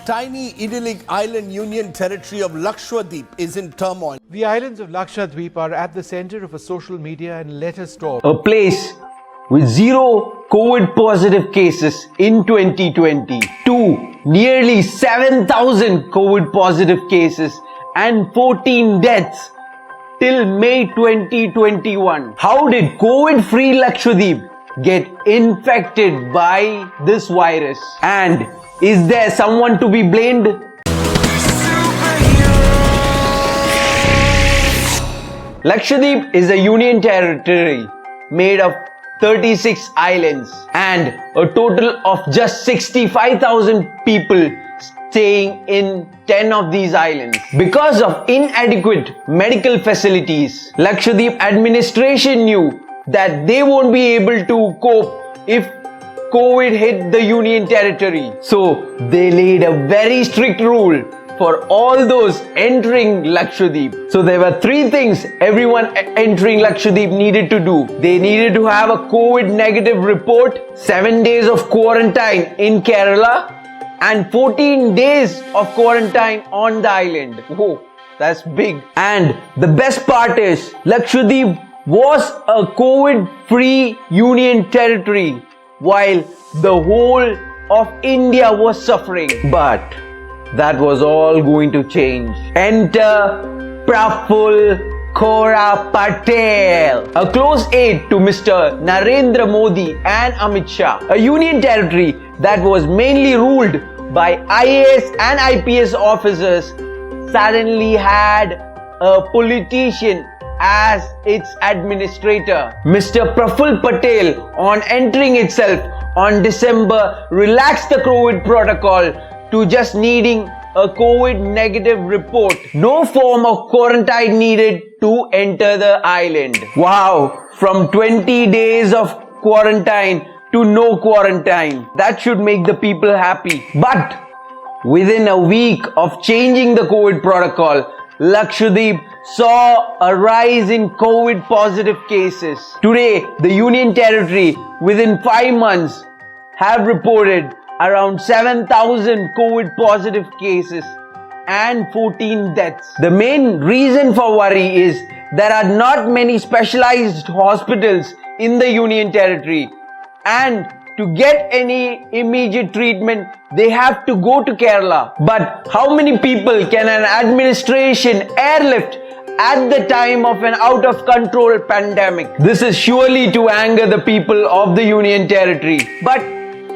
tiny idyllic island union territory of Lakshadweep is in turmoil. The islands of Lakshadweep are at the center of a social media and letter storm. A place with zero COVID positive cases in 2020 to nearly 7,000 COVID positive cases and 14 deaths till May 2021. How did COVID-free Lakshadweep get infected by this virus? And is there someone to be blamed? Lakshadweep is a union territory made of 36 islands and a total of just 65,000 people staying in 10 of these islands. Because of inadequate medical facilities, Lakshadweep administration knew that they won't be able to cope if COVID hit the union territory. So they laid a very strict rule for all those entering Lakshadweep. So there were three things everyone entering Lakshadweep needed to do. They needed to have a COVID negative report, 7 days of quarantine in Kerala, and 14 days of quarantine on the island. Whoa, that's big. And the best part is, Lakshadweep was a COVID-free union territory while the whole of India was suffering. But that was all going to change. Enter Praful Patel, a close aide to Mr. Narendra Modi and Amit Shah. A union territory that was mainly ruled by IAS and IPS officers suddenly had a politician as its administrator. Mr. Praful Patel, on entering itself on December, relaxed the COVID protocol to just needing a COVID negative report. No form of quarantine needed to enter the island. Wow, from 20 days of quarantine to no quarantine. That should make the people happy. But within a week of changing the COVID protocol, Lakshadweep saw a rise in COVID positive cases. Today, the Union Territory within 5 months have reported around 7,000 COVID positive cases and 14 deaths. The main reason for worry is there are not many specialized hospitals in the Union Territory, and to get any immediate treatment, they have to go to Kerala. But how many people can an administration airlift at the time of an out-of-control pandemic? This is surely to anger the people of the Union Territory. But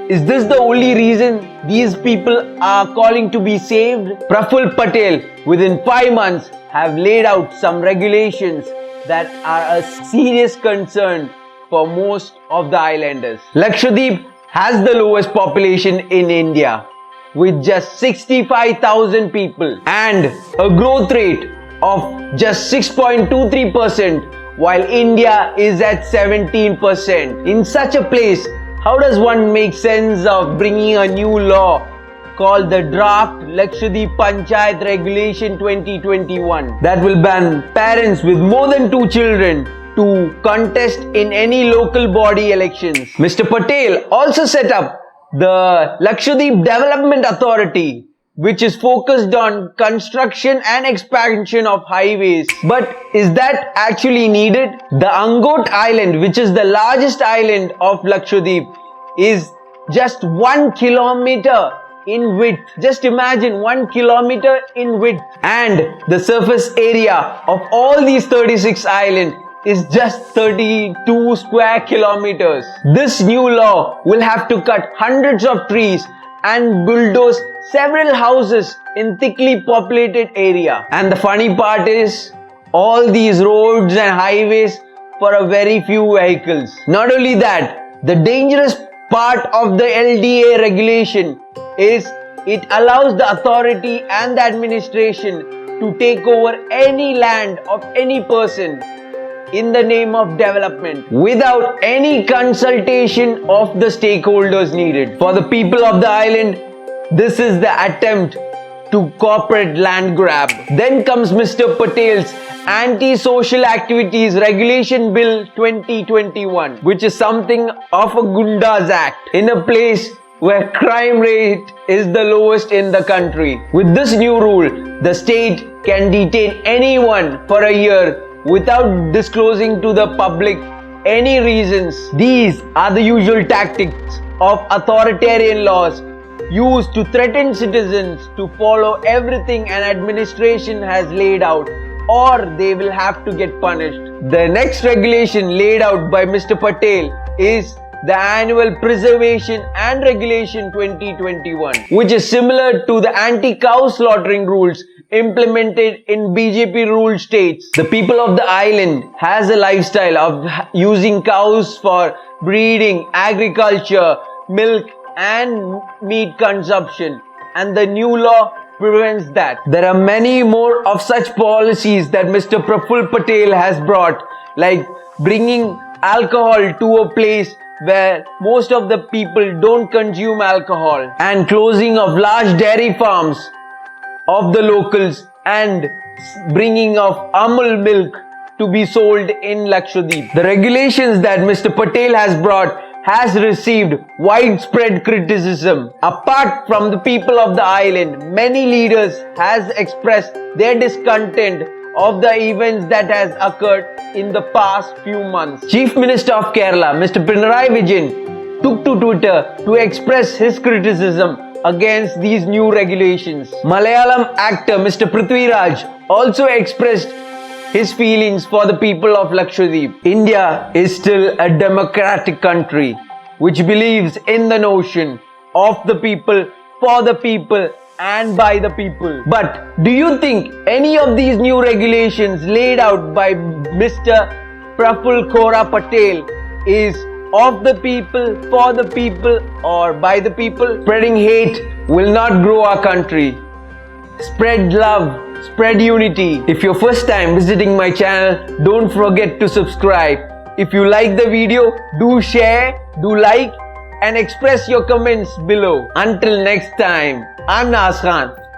is this the only reason these people are calling to be saved? Praful Patel, within 5 months, have laid out some regulations that are a serious concern for most of the islanders. Lakshadweep has the lowest population in India with just 65,000 people and a growth rate of just 6.23%, while India is at 17%. In such a place, how does one make sense of bringing a new law called the Draft Lakshadweep Panchayat Regulation 2021 that will ban parents with more than 2 children to contest in any local body elections? Mr. Patel also set up the Lakshadweep Development Authority, which is focused on construction and expansion of highways. But is that actually needed? The Angot Island, which is the largest island of Lakshadweep, is just 1 kilometer in width. Just imagine 1 kilometer in width. And the surface area of all these 36 islands is just 32 square kilometers. This new law will have to cut hundreds of trees and bulldoze several houses in thickly populated area. And the funny part is, all these roads and highways for a very few vehicles. Not only that, the dangerous part of the LDA regulation is it allows the authority and the administration to take over any land of any person in the name of development without any consultation of the stakeholders needed. For the people of the island, this is the attempt to corporate land grab. Then comes Mr. Patel's Anti-Social Activities Regulation Bill 2021, which is something of a Gunda's Act. In a place where crime rate is the lowest in the country. With this new rule, the state can detain anyone for a year without disclosing to the public any reasons. These are the usual tactics of authoritarian laws used to threaten citizens to follow everything an administration has laid out, or they will have to get punished. The next regulation laid out by Mr. Patel is the Annual Preservation and Regulation 2021, which is similar to the anti-cow slaughtering rules implemented in BJP ruled states. The people of the island has a lifestyle of using cows for breeding, agriculture, milk and meat consumption, and the new law prevents that. There are many more of such policies that Mr. Praful Patel has brought, like bringing alcohol to a place where most of the people don't consume alcohol, and closing of large dairy farms of the locals, and bringing of Amul milk to be sold in Lakshadweep. The regulations that Mr. Patel has brought has received widespread criticism. Apart from the people of the island, many leaders has expressed their discontent of the events that has occurred in the past few months. Chief Minister of Kerala, Mr. Pinarayi Vijayan, took to Twitter to express his criticism against these new regulations. Malayalam actor Mr. Prithviraj also expressed his feelings for the people of Lakshadweep. India is still a democratic country which believes in the notion of the people, for the people and by the people. But do you think any of these new regulations laid out by Mr. Praful Patel is of the people, for the people or by the people? Spreading hate will not grow our country. Spread love, spread unity. If you're first time visiting my channel, don't forget to subscribe. If you like the video, do share, do like and express your comments below. Until next time, I'm Nahaazz Khaan.